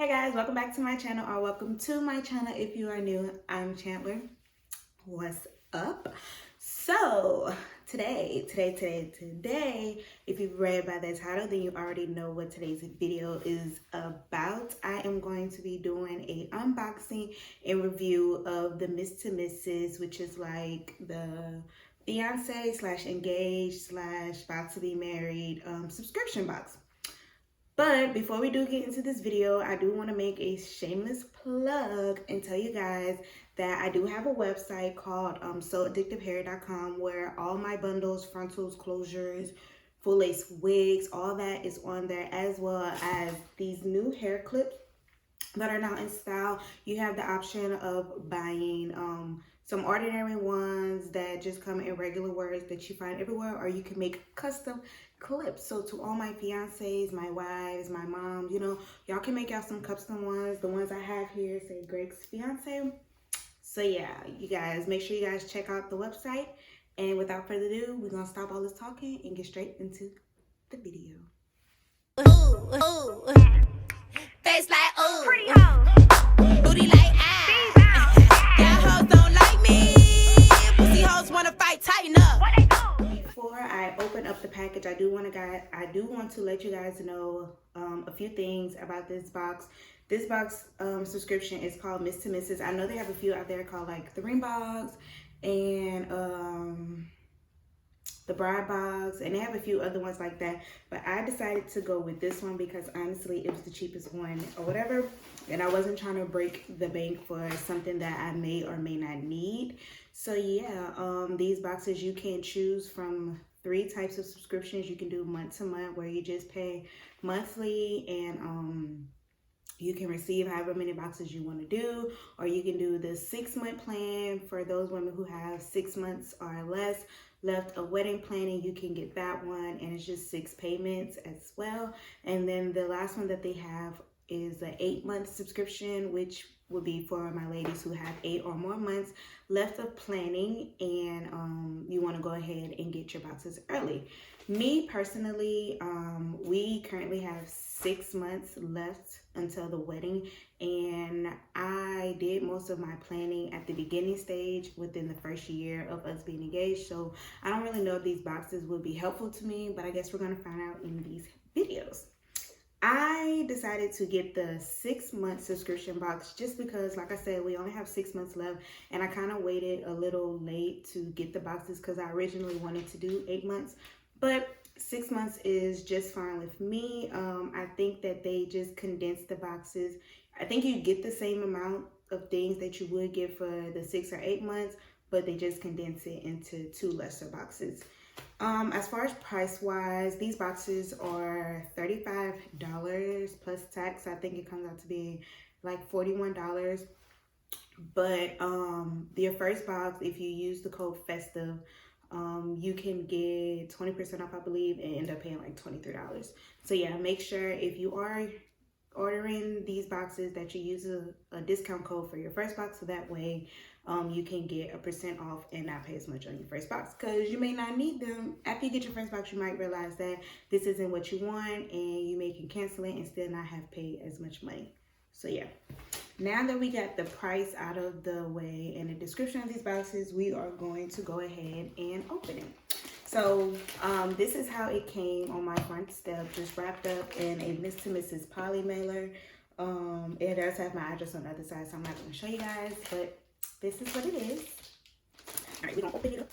guys, welcome back to my channel, or welcome to my channel if you are new. I'm Chantler. What's up? So today, if you've read by the title, then you already know what today's video is about. I am going to be doing a unboxing and review of the Miss to Mrs, which is like the fiance slash engaged slash about to be married subscription box. But before we do get into this video, I do want to make a shameless plug and tell you guys that I do have a website called soaddictivehair.com where all my bundles, frontals, closures, full lace wigs, all that is on there, as well as these new hair clips that are now in style. You have the option of buying some ordinary ones that just come in regular words that you find everywhere, or you can make custom clips. So to all my fiancés, my wives, my moms, you know, y'all can make out some custom ones. The ones I have here say Greg's fiance. So yeah, you guys, make sure you guys check out the website. And without further ado, we're gonna stop all this talking and get straight into the video. Ooh, ooh. Face like ooh, pretty hoes. Booty like ah. Y'all hoes don't like me. Pussy hoes wanna fight, tighten up. Before I open up the package, I do want to let you guys know a few things about this box. This box subscription is called Miss to Mrs. I know they have a few out there called like the Ring Box and the Bride Box, and they have a few other ones like that, but I decided to go with this one because honestly it was the cheapest one or whatever, and I wasn't trying to break the bank for something that I may or may not need. So yeah, these boxes, you can choose from 3 types of subscriptions. You can do month to month, where you just pay monthly and you can receive however many boxes you want to do, or you can do the 6-month plan for those women who have 6 months or less left of wedding planning. You can get that one, and it's just 6 payments as well. And then the last one that they have is an 8-month subscription, which would be for my ladies who have 8 or more months left of planning, and you want to go ahead and get your boxes early. Me personally, we currently have 6 months left until the wedding, and I did most of my planning at the beginning stage within the first year of us being engaged. So I don't really know if these boxes will be helpful to me, but I guess we're going to find out in these videos. I decided to get the 6-month subscription box just because, like I said, we only have 6 months left, and I kind of waited a little late to get the boxes because I originally wanted to do 8 months, but 6 months is just fine with me. I think that they just condensed the boxes. I think you get the same amount of things that you would get for the 6 or 8 months, but they just condense it into 2 lesser boxes. As far as price wise, these boxes are $35 plus tax. I think it comes out to be like $41. But your first box, if you use the code festive, you can get 20% off, I believe, and end up paying like $23. So yeah, make sure if you are ordering these boxes that you use a discount code for your first box, so that way you can get a % off and not pay as much on your first box, because you may not need them. After you get your first box, you might realize that this isn't what you want, and you may can cancel it and still not have paid as much money. So yeah, now that we got the price out of the way and the description of these boxes, we are going to go ahead and open it. So this is how it came on my front step, just wrapped up in a Miss to Mrs poly mailer. It does have my address on the other side, so I'm not going to show you guys, but this is what it is. All right, we're going to open it up,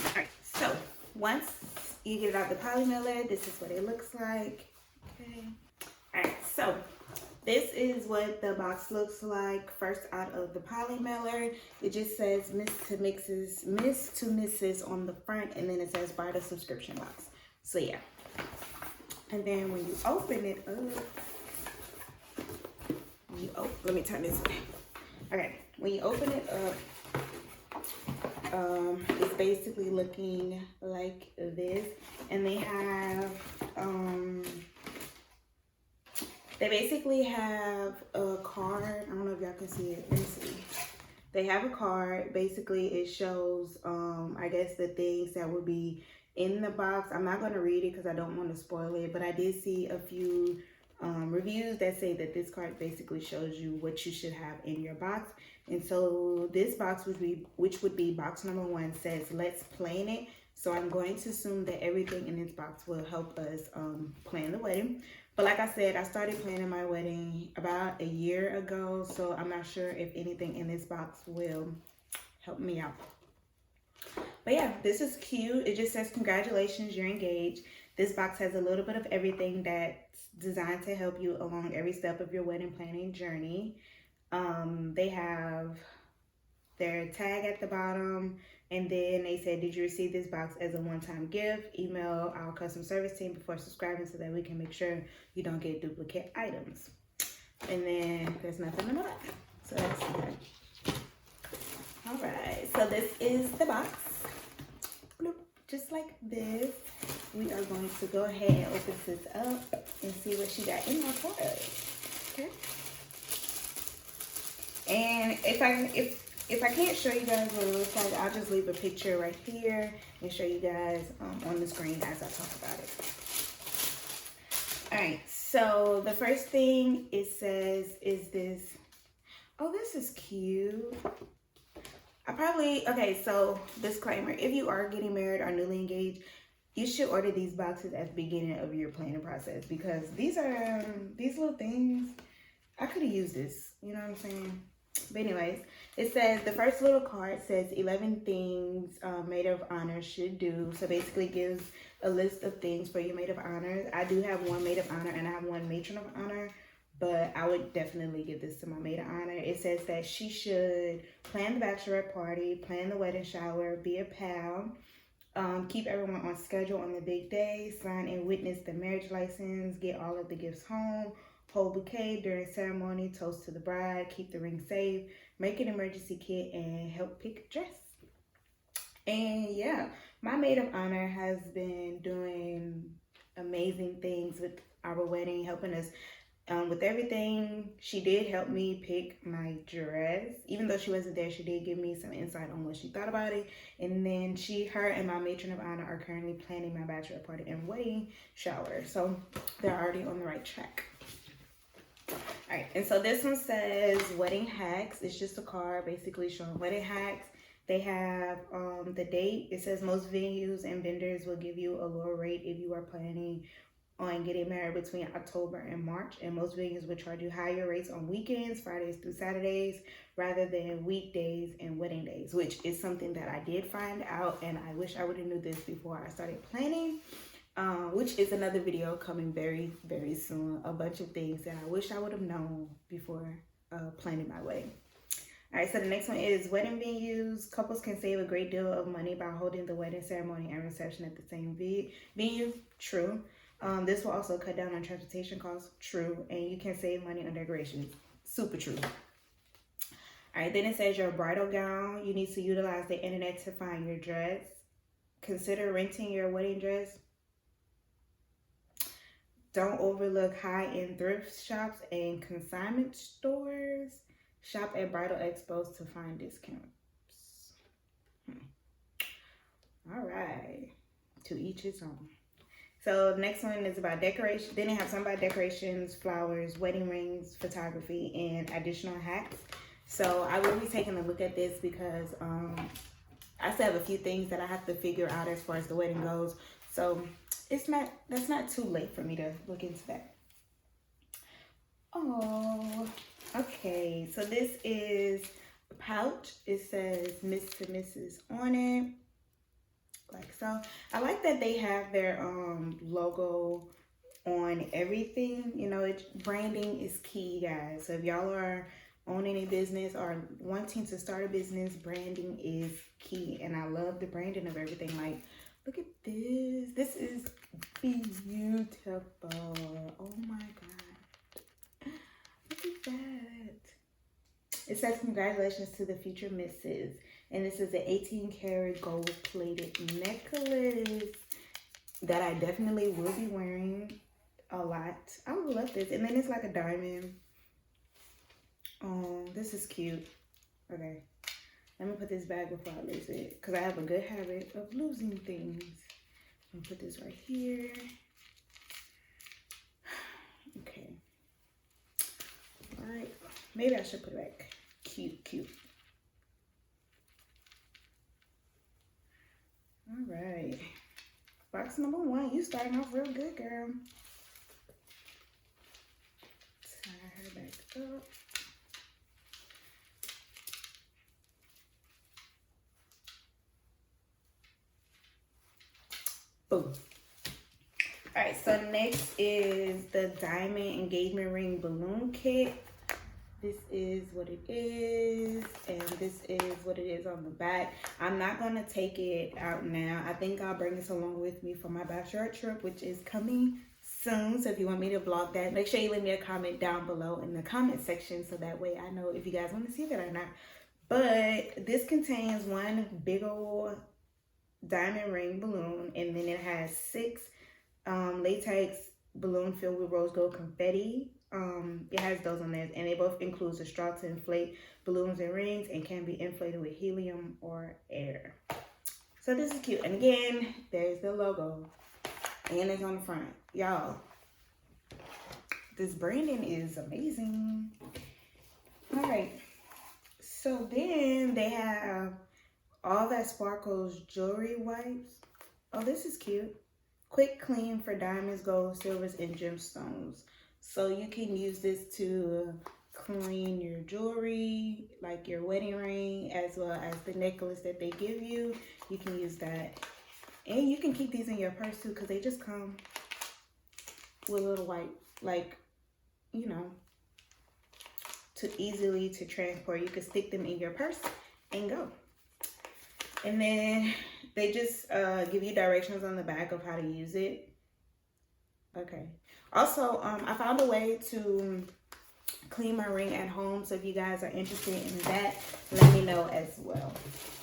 All right, so once you get it out the poly mailer, this is what it looks like. Okay. All right, so this is what the box looks like first out of the poly mailer. It just says Miss to Mrs on the front, and then it says Bridal Subscription Box. So yeah. And then when you open it up, let me turn this way. Okay, when you open it up, it's basically looking like this, and they have They basically have a card. I don't know if y'all can see it. Let me see. They have a card. Basically, it shows, I guess, the things that would be in the box. I'm not going to read it because I don't want to spoil it, but I did see a few reviews that say that this card basically shows you what you should have in your box. And so this box which would be box number 1, says let's plan it. So I'm going to assume that everything in this box will help us plan the wedding. But like I said, I started planning my wedding about a year ago, so I'm not sure if anything in this box will help me out. But yeah, this is cute. It just says congratulations, you're engaged. This box has a little bit of everything that's designed to help you along every step of your wedding planning journey. They have their tag at the bottom, and then they said, did you receive this box as a one-time gift? Email our customer service team before subscribing so that we can make sure you don't get duplicate items. And then there's nothing in the back, so that's good. All right, so this is the box. Bloop. Just like this. We are going to go ahead and open this up and see what she got in there for us. Okay. And if I can't show you guys what it looks like, I'll just leave a picture right here and show you guys on the screen as I talk about it. All right, so the first thing it says is this. Oh, this is cute. Okay, so disclaimer, if you are getting married or newly engaged, you should order these boxes at the beginning of your planning process, because these little things, I could have used this, you know what I'm saying? But anyways, it says, the first little card says 11 things maid of honor should do. So basically gives a list of things for your maid of honor. I do have one maid of honor and I have one matron of honor, but I would definitely give this to my maid of honor. It says that she should plan the bachelorette party, plan the wedding shower, be a pal, keep everyone on schedule on the big day, sign and witness the marriage license, get all of the gifts home, hold bouquet during ceremony, toast to the bride, keep the ring safe, make an emergency kit, and help pick a dress. And yeah, my maid of honor has been doing amazing things with our wedding, helping us with everything. She did help me pick my dress. Even though she wasn't there, she did give me some insight on what she thought about it. And then her and my matron of honor are currently planning my bachelorette party and wedding shower. So they're already on the right track. All right, and so this one says wedding hacks. It's just a card basically showing wedding hacks. They have the date. It says most venues and vendors will give you a lower rate if you are planning on getting married between October and March, and most venues will charge you higher rates on weekends, Fridays through Saturdays, rather than weekdays and wedding days, which is something that I did find out, and I wish I would have knew this before I started planning. Which is another video coming very, very soon. A bunch of things that I wish I would have known before planning my wedding. All right, so the next one is wedding venues. Couples can save a great deal of money by holding the wedding ceremony and reception at the same venue. True. This will also cut down on transportation costs. True. And you can save money on decorations. Super true. All right, then it says your bridal gown. You need to utilize the internet to find your dress. Consider renting your wedding dress. Don't overlook high-end thrift shops and consignment stores. Shop at bridal expos to find discounts. All right. To each his own. So the next one is about decoration. Then they have some about decorations, flowers, wedding rings, photography, and additional hacks. So I will be taking a look at this because I still have a few things that I have to figure out as far as the wedding goes. So that's not too late for me to look into that. Oh, okay. So this is a pouch. It says Miss to Mrs. on it. Like so. I like that they have their logo on everything. You know, branding is key, guys. So if y'all are owning a business or wanting to start a business, branding is key. And I love the branding of everything. Like, look at this. This is beautiful. Oh my God. Look at that. It says congratulations to the future misses. And this is an 18-karat gold-plated necklace that I definitely will be wearing. a lot. I would love this. And then it's like a diamond. This is cute. Okay. Let me put this back before I lose it. Because I have a good habit of losing things. I'm going to put this right here. Okay. Alright. Maybe I should put it back. Cute, cute. Alright. Box number 1. You starting off real good, girl. Tie her back up. Boom. Alright, so next is the diamond engagement ring balloon kit. This is what it is, and this is what it is on the back. I'm not going to take it out now. I think I'll bring this along with me for my bachelorette trip, which is coming soon. So if you want me to vlog that, make sure you leave me a comment down below in the comment section, so that way I know if you guys want to see that or not. But this contains one big old diamond ring balloon, and then it has 6 latex balloon filled with rose gold confetti. It has those on there, and it both includes a straw to inflate balloons and rings, and can be inflated with helium or air. So this is cute. And again, there's the logo, and it's on the front. Y'all, this branding is amazing. All right, so then they have All That Sparkles jewelry wipes. Oh, this is cute. Quick clean for diamonds, gold, silvers, and gemstones. So you can use this to clean your jewelry, like your wedding ring, as well as the necklace that they give you. You can use that. And you can keep these in your purse too, because they just come with little white, like, you know, easily to transport. You can stick them in your purse and go. And then they just give you directions on the back of how to use it. Okay. Also, I found a way to clean my ring at home. So if you guys are interested in that, let me know as well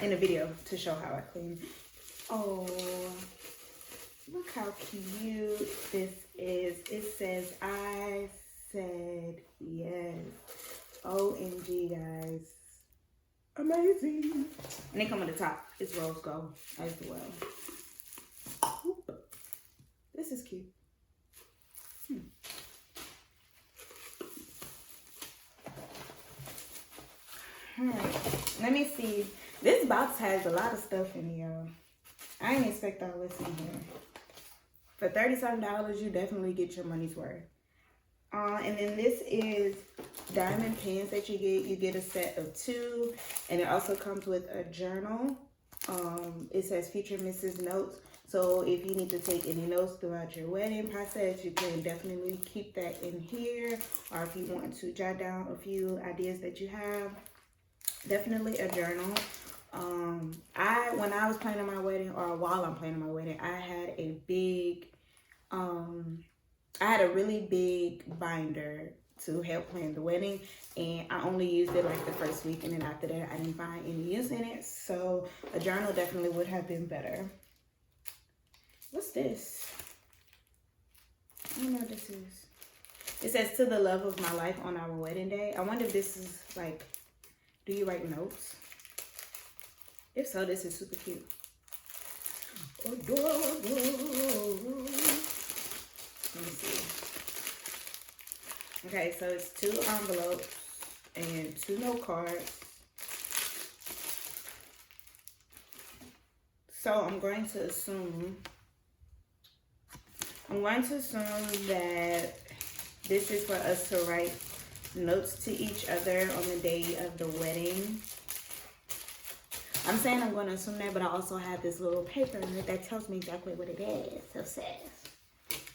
in a video to show how I clean. Oh, look how cute this is. It says, I said yes. OMG, guys. Amazing. And they come on the top. It's rose gold as well. Oop. This is cute. Alright, let me see. This box has a lot of stuff in here. I didn't expect all this in here. For $37, you definitely get your money's worth. And then this is diamond pins that you get. You get a set of 2, and it also comes with a journal. It says Future Mrs. Notes. So if you need to take any notes throughout your wedding process, you can definitely keep that in here. Or if you want to jot down a few ideas that you have, definitely a journal. When I was planning my wedding, or while I'm planning my wedding, I had a big, I had a really big binder to help plan the wedding, and I only used it like the first week, and then after that I didn't find any use in it. So a journal definitely would have been better. What's this? I don't know what this is. It says, to the love of my life on our wedding day. I wonder if this is like, do you write notes? If so, this is super cute. Adorable. Let me see. Okay, so it's 2 envelopes and 2 note cards. So I'm going to assume that this is for us to write notes to each other on the day of the wedding. I'm saying I'm going to assume that, but I also have this little paper that tells me exactly what it is. So it says,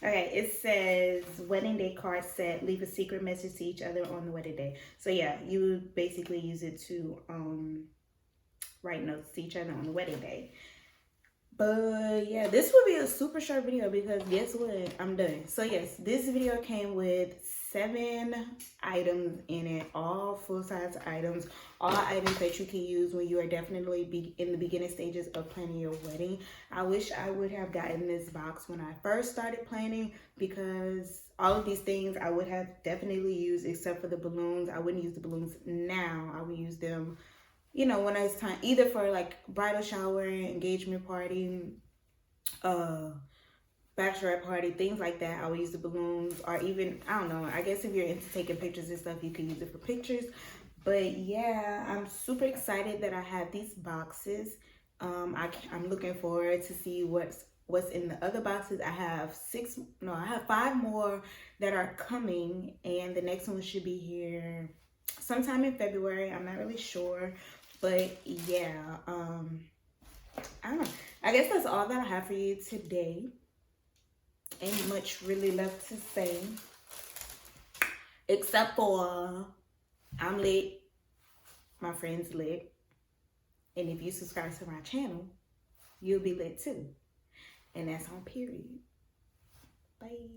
okay, it says wedding day card set, leave a secret message to each other on the wedding day. So yeah, you would basically use it to write notes to each other on the wedding day. But yeah, this will be a super short video because guess what? I'm done. So yes, this video came with 7 items in it, all full-size items, all items that you can use when you are definitely in the beginning stages of planning your wedding. I wish I would have gotten this box when I first started planning, because all of these things I would have definitely used, except for the balloons. I wouldn't use the balloons now. I would use them, you know, when it's time, either for like bridal shower, engagement party, bachelorette party, things like that. I would use the balloons, or even, I don't know, I guess if you're into taking pictures and stuff, you can use it for pictures. But yeah, I'm super excited that I have these boxes. I'm looking forward to see what's in the other boxes. I have 5 more that are coming, and the next one should be here sometime in February. I'm not really sure, but yeah, I don't know. I guess that's all that I have for you today. Ain't much really left to say, except for I'm lit, my friend's lit, and if you subscribe to my channel, you'll be lit too. And that's on period. Bye.